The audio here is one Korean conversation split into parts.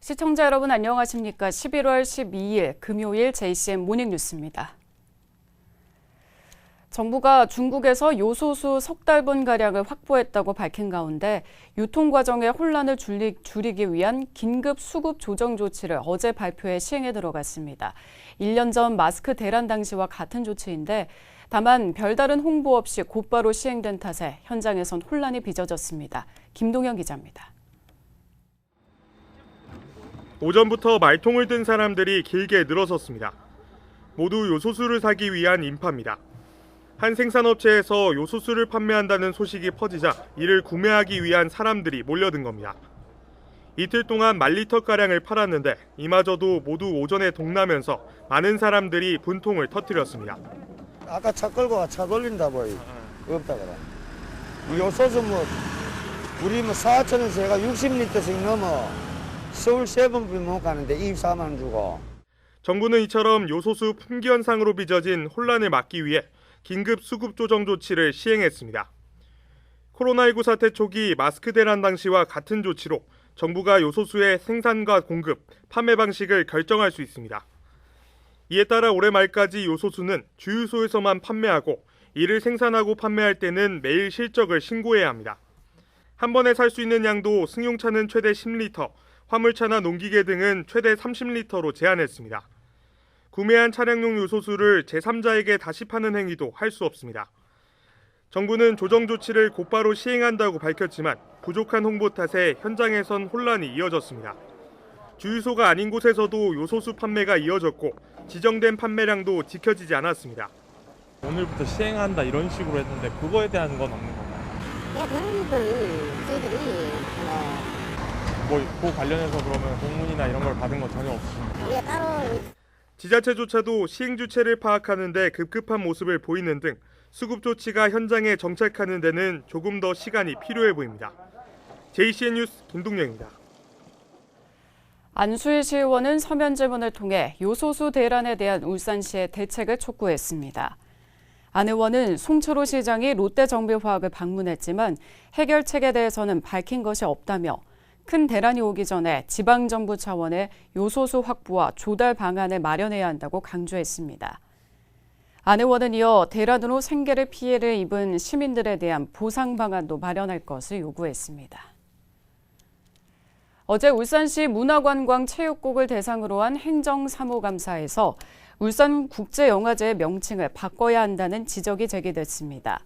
시청자 여러분 안녕하십니까? 11월 12일 금요일 JCN 모닝뉴스입니다. 정부가 중국에서 요소수 석 달분가량을 확보했다고 밝힌 가운데 유통 과정의 혼란을 줄이기 위한 긴급 수급 조정 조치를 어제 발표해 시행에 들어갔습니다. 1년 전 마스크 대란 당시와 같은 조치인데 다만 별다른 홍보 없이 곧바로 시행된 탓에 현장에선 혼란이 빚어졌습니다. 김동현 기자입니다. 오전부터 말통을 든 사람들이 길게 늘어섰습니다. 모두 요소수를 사기 위한 인파입니다. 한 생산업체에서 요소수를 판매한다는 소식이 퍼지자 이를 구매하기 위한 사람들이 몰려든 겁니다. 이틀 동안 10,000리터가량을 팔았는데 이마저도 모두 오전에 동나면서 많은 사람들이 분통을 터뜨렸습니다. 아까 차 끌고 차 돌린다고 없다 그래. 요소수 우리 4천원에서 얘가 60리터씩 넘어 서울 세번비 못 가는데 24만 원 주고. 정부는 이처럼 요소수 품귀 현상으로 빚어진 혼란을 막기 위해 긴급 수급 조정 조치를 시행했습니다. 코로나19 사태 초기 마스크 대란 당시와 같은 조치로 정부가 요소수의 생산과 공급, 판매 방식을 결정할 수 있습니다. 이에 따라 올해 말까지 요소수는 주유소에서만 판매하고 이를 생산하고 판매할 때는 매일 실적을 신고해야 합니다. 한 번에 살 수 있는 양도 승용차는 최대 10리터, 화물차나 농기계 등은 최대 30리터로 제한했습니다. 구매한 차량용 요소수를 제3자에게 다시 파는 행위도 할 수 없습니다. 정부는 조정 조치를 곧바로 시행한다고 밝혔지만 부족한 홍보 탓에 현장에선 혼란이 이어졌습니다. 주유소가 아닌 곳에서도 요소수 판매가 이어졌고 지정된 판매량도 지켜지지 않았습니다. 오늘부터 시행한다 이런 식으로 했는데 그거에 대한 건 없는 건가요? 그런 건 저희들이 그 관련해서 그러면 공문이나 이런 걸 받은 건 전혀 없으십니까? 따로 지자체조차도 시행 주체를 파악하는 데 급급한 모습을 보이는 등 수급 조치가 현장에 정착하는 데는 조금 더 시간이 필요해 보입니다. JCN 뉴스 김동영입니다. 안수일 시의원은 서면 질문을 통해 요소수 대란에 대한 울산시의 대책을 촉구했습니다. 안 의원은 송철호 시장이 롯데정밀화학을 방문했지만 해결책에 대해서는 밝힌 것이 없다며 큰 대란이 오기 전에 지방정부 차원의 요소수 확보와 조달 방안을 마련해야 한다고 강조했습니다. 안 의원은 이어 대란으로 생계를 피해를 입은 시민들에 대한 보상 방안도 마련할 것을 요구했습니다. 어제 울산시 문화관광체육국을 대상으로 한 행정사무감사에서 울산국제영화제의 명칭을 바꿔야 한다는 지적이 제기됐습니다.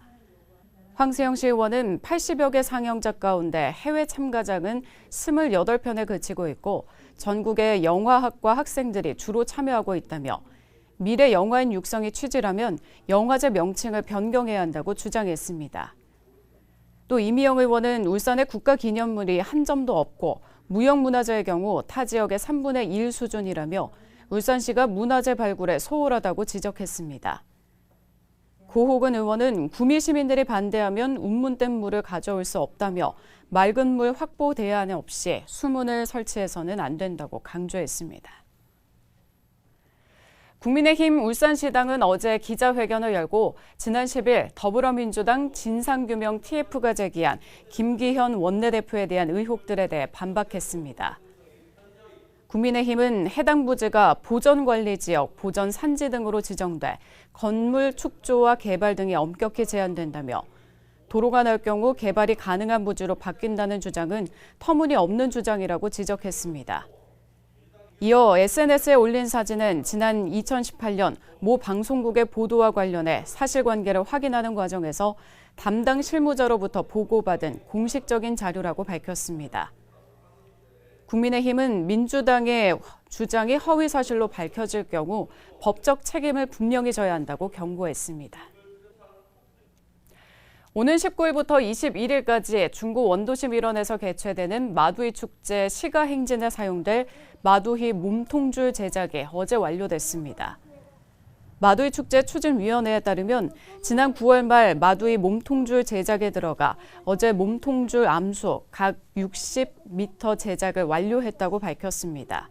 황세영 시의원은 80여 개 상영작 가운데 해외 참가작은 28편에 그치고 있고 전국의 영화학과 학생들이 주로 참여하고 있다며 미래 영화인 육성이 취지라면 영화제 명칭을 변경해야 한다고 주장했습니다. 또 이미영 의원은 울산의 국가기념물이 한 점도 없고 무형문화재의 경우 타 지역의 3분의 1 수준이라며 울산시가 문화재 발굴에 소홀하다고 지적했습니다. 고호근 의원은 구미 시민들이 반대하면 운문댐 물을 가져올 수 없다며 맑은 물 확보 대안 없이 수문을 설치해서는 안 된다고 강조했습니다. 국민의힘 울산시당은 어제 기자회견을 열고 지난 10일 더불어민주당 진상규명 TF가 제기한 김기현 원내대표에 대한 의혹들에 대해 반박했습니다. 국민의힘은 해당 부지가 보전관리지역, 보전산지 등으로 지정돼 건물 축조와 개발 등이 엄격히 제한된다며 도로가 날 경우 개발이 가능한 부지로 바뀐다는 주장은 터무니없는 주장이라고 지적했습니다. 이어 SNS에 올린 사진은 지난 2018년 모 방송국의 보도와 관련해 사실관계를 확인하는 과정에서 담당 실무자로부터 보고받은 공식적인 자료라고 밝혔습니다. 국민의힘은 민주당의 주장이 허위 사실로 밝혀질 경우 법적 책임을 분명히 져야 한다고 경고했습니다. 오는 19일부터 21일까지 중구 원도심 일원에서 개최되는 마두이 축제 시가 행진에 사용될 마두이 몸통줄 제작이 어제 완료됐습니다. 마두이 축제 추진위원회에 따르면 지난 9월 말 마두이 몸통줄 제작에 들어가 어제 몸통줄 암수 각 60m 제작을 완료했다고 밝혔습니다.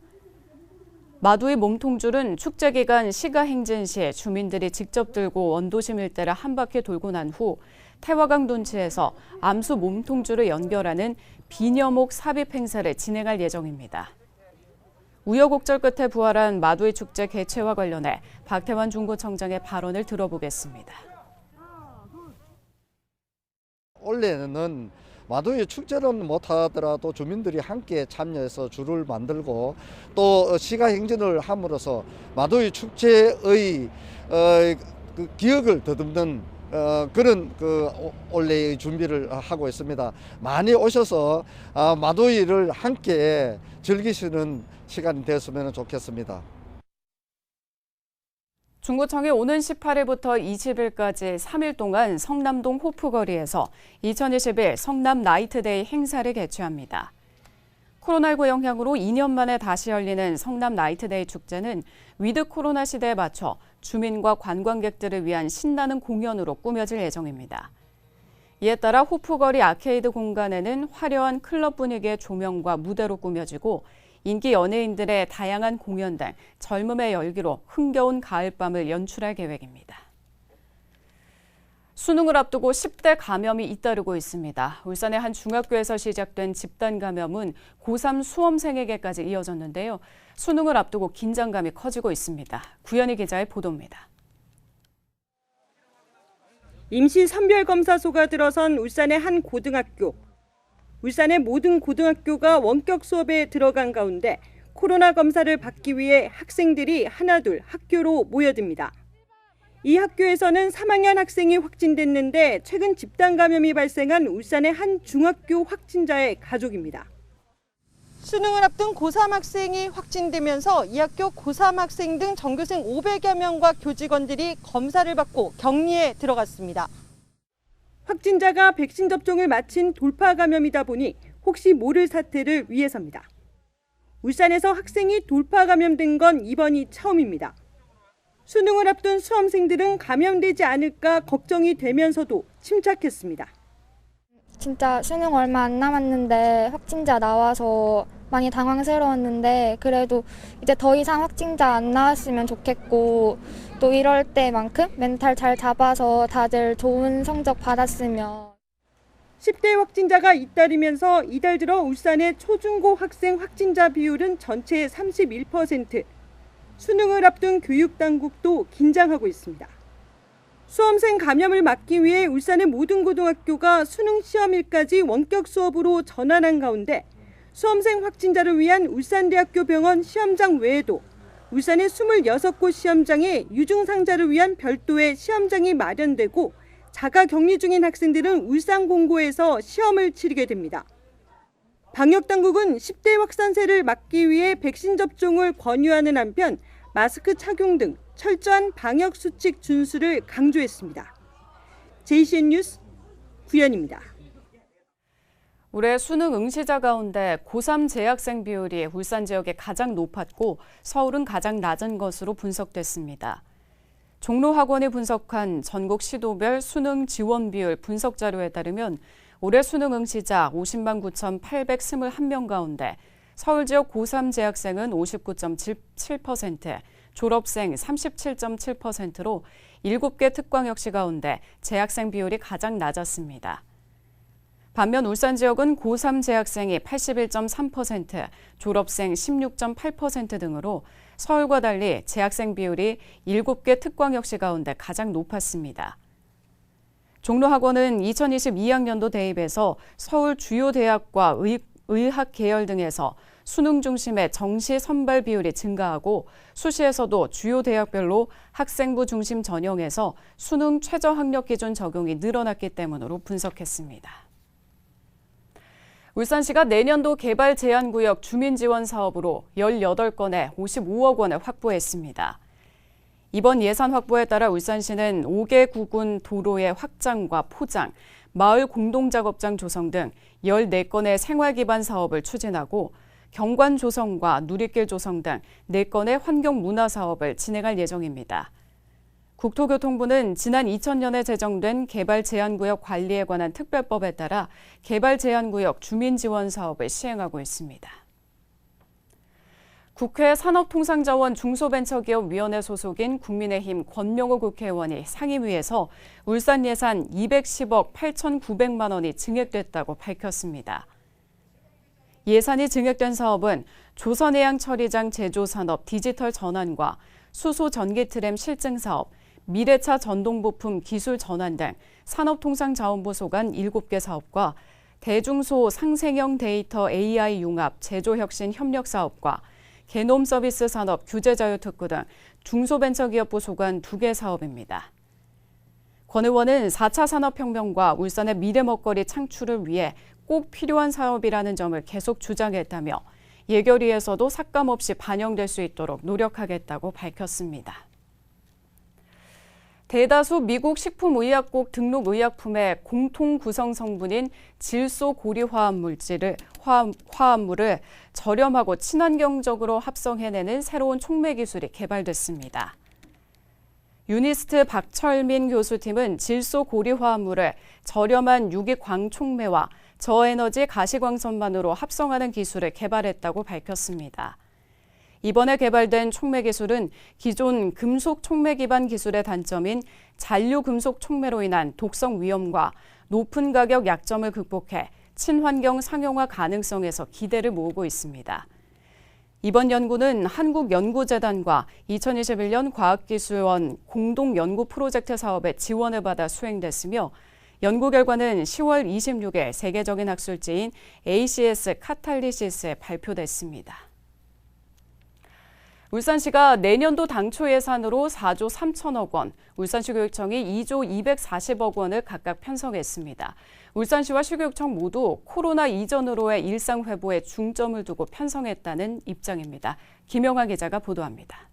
마두이 몸통줄은 축제 기간 시가 행진 시 주민들이 직접 들고 원도심 일대를 한 바퀴 돌고 난 후 태화강 둔치에서 암수 몸통줄을 연결하는 비녀목 삽입 행사를 진행할 예정입니다. 우여곡절 끝에 부활한 마도이 축제 개최와 관련해 박태환 중구청장의 발언을 들어보겠습니다. 올해는 마도이 축제는 못하더라도 주민들이 함께 참여해서 줄을 만들고 또 시가행진을 함으로써 마도이 축제의 그 기억을 더듬는 그런 올해의 준비를 하고 있습니다. 많이 오셔서 마도이를 함께 즐기시는 시간이 되었으면 좋겠습니다. 중구청이 오는 18일부터 20일까지 3일 동안 성남동 호프거리에서 2021 성남 나이트데이 행사를 개최합니다. 코로나19 영향으로 2년 만에 다시 열리는 성남 나이트데이 축제는 위드 코로나 시대에 맞춰 주민과 관광객들을 위한 신나는 공연으로 꾸며질 예정입니다. 이에 따라 호프거리 아케이드 공간에는 화려한 클럽 분위기의 조명과 무대로 꾸며지고 인기 연예인들의 다양한 공연 등 젊음의 열기로 흥겨운 가을밤을 연출할 계획입니다. 수능을 앞두고 10대 감염이 잇따르고 있습니다. 울산의 한 중학교에서 시작된 집단 감염은 고3 수험생에게까지 이어졌는데요. 수능을 앞두고 긴장감이 커지고 있습니다. 구현희 기자의 보도입니다. 임시 선별검사소가 들어선 울산의 한 고등학교. 울산의 모든 고등학교가 원격 수업에 들어간 가운데 코로나 검사를 받기 위해 학생들이 하나둘 학교로 모여듭니다. 이 학교에서는 3학년 학생이 확진됐는데 최근 집단 감염이 발생한 울산의 한 중학교 확진자의 가족입니다. 수능을 앞둔 고3 학생이 확진되면서 이 학교 고3 학생 등 전교생 500여 명과 교직원들이 검사를 받고 격리에 들어갔습니다. 확진자가 백신 접종을 마친 돌파 감염이다 보니 혹시 모를 사태를 위해서입니다. 울산에서 학생이 돌파 감염된 건 이번이 처음입니다. 수능을 앞둔 수험생들은 감염되지 않을까 걱정이 되면서도 침착했습니다. 진짜 수능 얼마 안 남았는데 확진자 나와서 많이 당황스러웠는데 그래도 이제 더 이상 확진자 안 나왔으면 좋겠고 또 이럴 때만큼 멘탈 잘 잡아서 다들 좋은 성적 받았으면. 10대 확진자가 잇따르면서 이달 들어 울산의 초중고 학생 확진자 비율은 전체의 31%. 수능을 앞둔 교육당국도 긴장하고 있습니다. 수험생 감염을 막기 위해 울산의 모든 고등학교가 수능 시험일까지 원격 수업으로 전환한 가운데 수험생 확진자를 위한 울산대학교 병원 시험장 외에도 울산의 26곳 시험장에 유증상자를 위한 별도의 시험장이 마련되고 자가 격리 중인 학생들은 울산공고에서 시험을 치르게 됩니다. 방역당국은 10대 확산세를 막기 위해 백신 접종을 권유하는 한편 마스크 착용 등 철저한 방역수칙 준수를 강조했습니다. JCN 뉴스 구현입니다. 올해 수능 응시자 가운데 고3 재학생 비율이 울산 지역에 가장 높았고 서울은 가장 낮은 것으로 분석됐습니다. 종로학원이 분석한 전국 시도별 수능 지원 비율 분석 자료에 따르면 올해 수능 응시자 50만 9,821명 가운데 서울 지역 고3 재학생은 59.7%, 졸업생 37.7%로 7개 특광역시 가운데 재학생 비율이 가장 낮았습니다. 반면 울산 지역은 고3 재학생이 81.3%, 졸업생 16.8% 등으로 서울과 달리 재학생 비율이 7개 특광역시 가운데 가장 높았습니다. 종로학원은 2022학년도 대입에서 서울 주요 대학과 의학 계열 등에서 수능 중심의 정시 선발 비율이 증가하고 수시에서도 주요 대학별로 학생부 중심 전형에서 수능 최저 학력 기준 적용이 늘어났기 때문으로 분석했습니다. 울산시가 내년도 개발 제한구역 주민지원 사업으로 18건에 55억 원을 확보했습니다. 이번 예산 확보에 따라 울산시는 5개 구군 도로의 확장과 포장, 마을 공동작업장 조성 등 14건의 생활기반 사업을 추진하고 경관 조성과 누리길 조성 등 4건의 환경문화 사업을 진행할 예정입니다. 국토교통부는 지난 2000년에 제정된 개발제한구역 관리에 관한 특별법에 따라 개발제한구역 주민지원 사업을 시행하고 있습니다. 국회 산업통상자원 중소벤처기업위원회 소속인 국민의힘 권명호 국회의원이 상임위에서 울산 예산 210억 8,900만 원이 증액됐다고 밝혔습니다. 예산이 증액된 사업은 조선해양처리장 제조산업 디지털 전환과 수소 전기 트램 실증 사업, 미래차 전동부품 기술 전환 등 산업통상자원부 소관 7개 사업과 대중소 상생형 데이터 AI 융합 제조혁신 협력 사업과 개놈 서비스 산업 규제자유특구 등 중소벤처기업부 소관 2개 사업입니다. 권 의원은 4차 산업혁명과 울산의 미래 먹거리 창출을 위해 꼭 필요한 사업이라는 점을 계속 주장했다며 예결위에서도 삭감 없이 반영될 수 있도록 노력하겠다고 밝혔습니다. 대다수 미국 식품의약국 등록 의약품의 공통 구성 성분인 질소 고리 화합물을 저렴하고 친환경적으로 합성해내는 새로운 촉매 기술이 개발됐습니다. 유니스트 박철민 교수팀은 질소 고리 화합물을 저렴한 유기 광촉매와 저에너지 가시광선만으로 합성하는 기술을 개발했다고 밝혔습니다. 이번에 개발된 촉매 기술은 기존 금속 촉매 기반 기술의 단점인 잔류 금속 촉매로 인한 독성 위험과 높은 가격 약점을 극복해 친환경 상용화 가능성에서 기대를 모으고 있습니다. 이번 연구는 한국연구재단과 2021년 과학기술원 공동연구 프로젝트 사업에 지원을 받아 수행됐으며 연구 결과는 10월 26일 세계적인 학술지인 ACS 카탈리시스에 발표됐습니다. 울산시가 내년도 당초 예산으로 4조 3천억 원, 울산시 교육청이 2조 240억 원을 각각 편성했습니다. 울산시와 시교육청 모두 코로나 이전으로의 일상 회복에 중점을 두고 편성했다는 입장입니다. 김영하 기자가 보도합니다.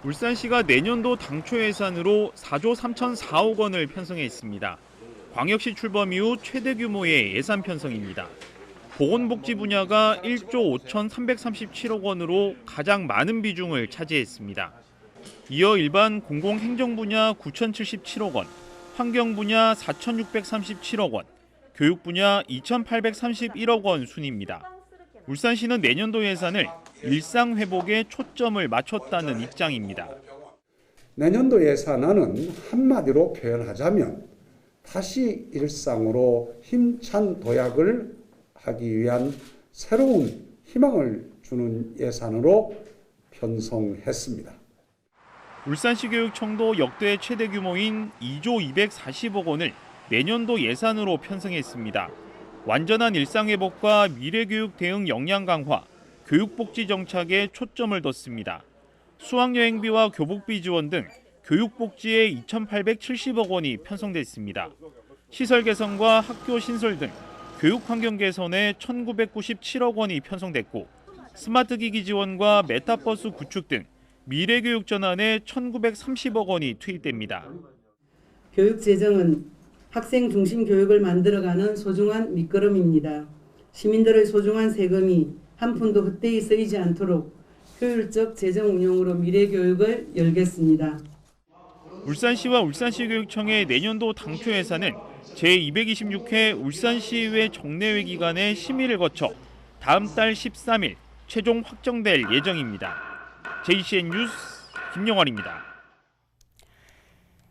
울산시가 내년도 당초 예산으로 4조 3,004억 원을 편성했습니다. 광역시 출범 이후 최대 규모의 예산 편성입니다. 보건복지 분야가 1조 5,337억 원으로 가장 많은 비중을 차지했습니다. 이어 일반 공공행정 분야 9,077억 원, 환경 분야 4,637억 원, 교육 분야 2,831억 원 순입니다. 울산시는 내년도 예산을 일상 회복에 초점을 맞췄다는 입장입니다. 내년도 예산안은 한마디로 표현하자면 다시 일상으로 힘찬 도약을 하기 위한 새로운 희망을 주는 예산으로 편성했습니다. 울산시 교육청도 역대 최대 규모인 2조 240억 원을 내년도 예산으로 편성했습니다. 완전한 일상회복과 미래교육 대응 역량 강화, 교육복지 정착에 초점을 뒀습니다. 수학여행비와 교복비 지원 등 교육복지에 2,870억 원이 편성됐습니다. 시설 개선과 학교 신설 등 교육환경 개선에 1,997억 원이 편성됐고 스마트기기 지원과 메타버스 구축 등 미래교육 전환에 1,930억 원이 투입됩니다. 교육재정은 학생 중심 교육을 만들어가는 소중한 밑거름입니다. 시민들의 소중한 세금이 한 푼도 헛되이 쓰이지 않도록 효율적 재정 운용으로 미래교육을 열겠습니다. 울산시와 울산시 교육청의 내년도 당초 예산은 제226회 울산시의회 정례회 기간의 심의를 거쳐 다음 달 13일 최종 확정될 예정입니다. JCN 뉴스 김영환입니다.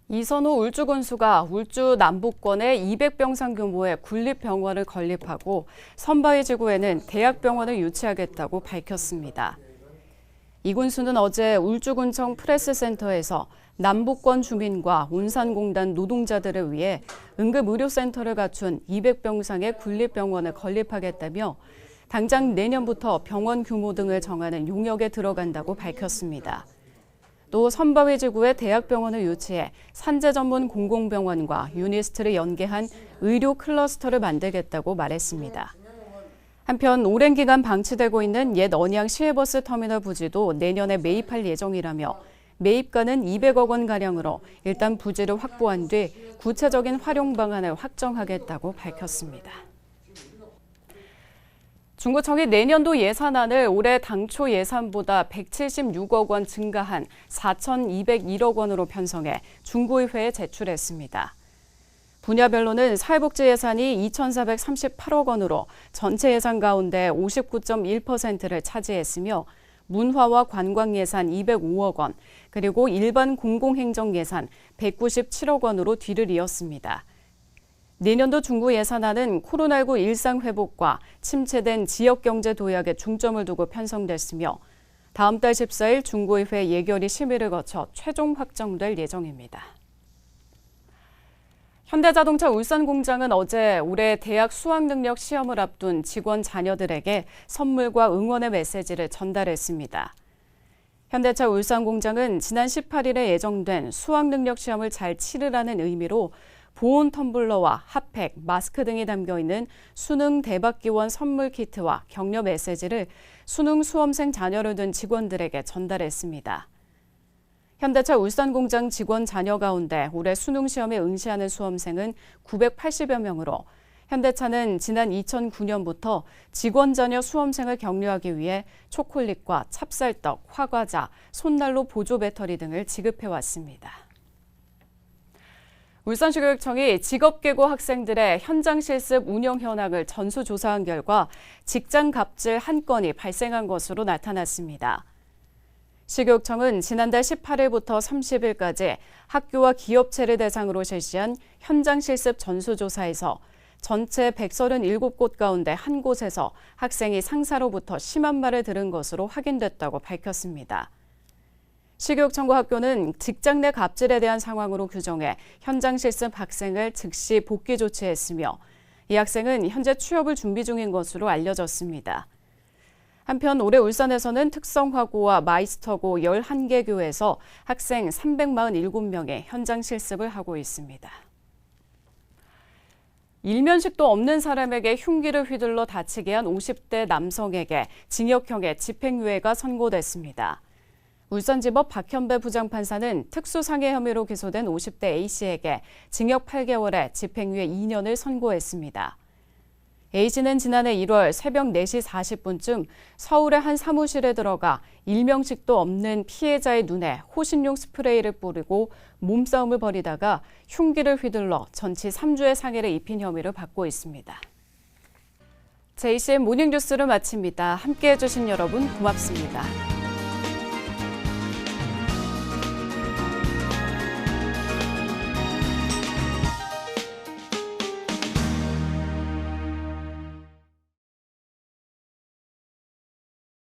이선호 울주군수가 울주 남북권에 200병상 규모의 군립병원을 건립하고 선바위 지구에는 대학병원을 유치하겠다고 밝혔습니다. 이 군수는 어제 울주군청 프레스센터에서 남북권 주민과 운산공단 노동자들을 위해 응급의료센터를 갖춘 200병상의 군립병원을 건립하겠다며 당장 내년부터 병원 규모 등을 정하는 용역에 들어간다고 밝혔습니다. 또 선바위 지구에 대학병원을 유치해 산재 전문 공공병원과 유니스트를 연계한 의료 클러스터를 만들겠다고 말했습니다. 한편 오랜 기간 방치되고 있는 옛 언양 시외버스 터미널 부지도 내년에 매입할 예정이라며 매입가는 200억 원가량으로 일단 부지를 확보한 뒤 구체적인 활용 방안을 확정하겠다고 밝혔습니다. 중구청이 내년도 예산안을 올해 당초 예산보다 176억 원 증가한 4,201억 원으로 편성해 중구의회에 제출했습니다. 분야별로는 사회복지 예산이 2,438억 원으로 전체 예산 가운데 59.1%를 차지했으며 문화와 관광 예산 205억 원, 그리고 일반 공공행정 예산 197억 원으로 뒤를 이었습니다. 내년도 중구 예산안은 코로나19 일상 회복과 침체된 지역경제 도약에 중점을 두고 편성됐으며 다음 달 14일 중구의회 예결위 심의를 거쳐 최종 확정될 예정입니다. 현대자동차 울산공장은 어제 올해 대학 수학능력 시험을 앞둔 직원 자녀들에게 선물과 응원의 메시지를 전달했습니다. 현대차 울산공장은 지난 18일에 예정된 수학능력 시험을 잘 치르라는 의미로 보온 텀블러와 핫팩, 마스크 등이 담겨있는 수능 대박기원 선물 키트와 격려 메시지를 수능 수험생 자녀를 둔 직원들에게 전달했습니다. 현대차 울산공장 직원 자녀 가운데 올해 수능 시험에 응시하는 수험생은 980여 명으로 현대차는 지난 2009년부터 직원 자녀 수험생을 격려하기 위해 초콜릿과 찹쌀떡, 화과자, 손난로 보조 배터리 등을 지급해왔습니다. 울산시교육청이 직업계고 학생들의 현장 실습 운영 현황을 전수조사한 결과 직장 갑질 한 건이 발생한 것으로 나타났습니다. 시교육청은 지난달 18일부터 30일까지 학교와 기업체를 대상으로 실시한 현장 실습 전수조사에서 전체 137곳 가운데 한 곳에서 학생이 상사로부터 심한 말을 들은 것으로 확인됐다고 밝혔습니다. 시교육청과 학교는 직장 내 갑질에 대한 상황으로 규정해 현장 실습 학생을 즉시 복귀 조치했으며 이 학생은 현재 취업을 준비 중인 것으로 알려졌습니다. 한편 올해 울산에서는 특성화고와 마이스터고 11개 교에서 학생 347명의 현장 실습을 하고 있습니다. 일면식도 없는 사람에게 흉기를 휘둘러 다치게 한 50대 남성에게 징역형의 집행유예가 선고됐습니다. 울산지법 박현배 부장판사는 특수상해 혐의로 기소된 50대 A씨에게 징역 8개월에 집행유예 2년을 선고했습니다. A씨는 지난해 1월 새벽 4시 40분쯤 서울의 한 사무실에 들어가 일명식도 없는 피해자의 눈에 호신용 스프레이를 뿌리고 몸싸움을 벌이다가 흉기를 휘둘러 전치 3주의 상해를 입힌 혐의를 받고 있습니다. JCN 모닝뉴스를 마칩니다. 함께해 주신 여러분 고맙습니다.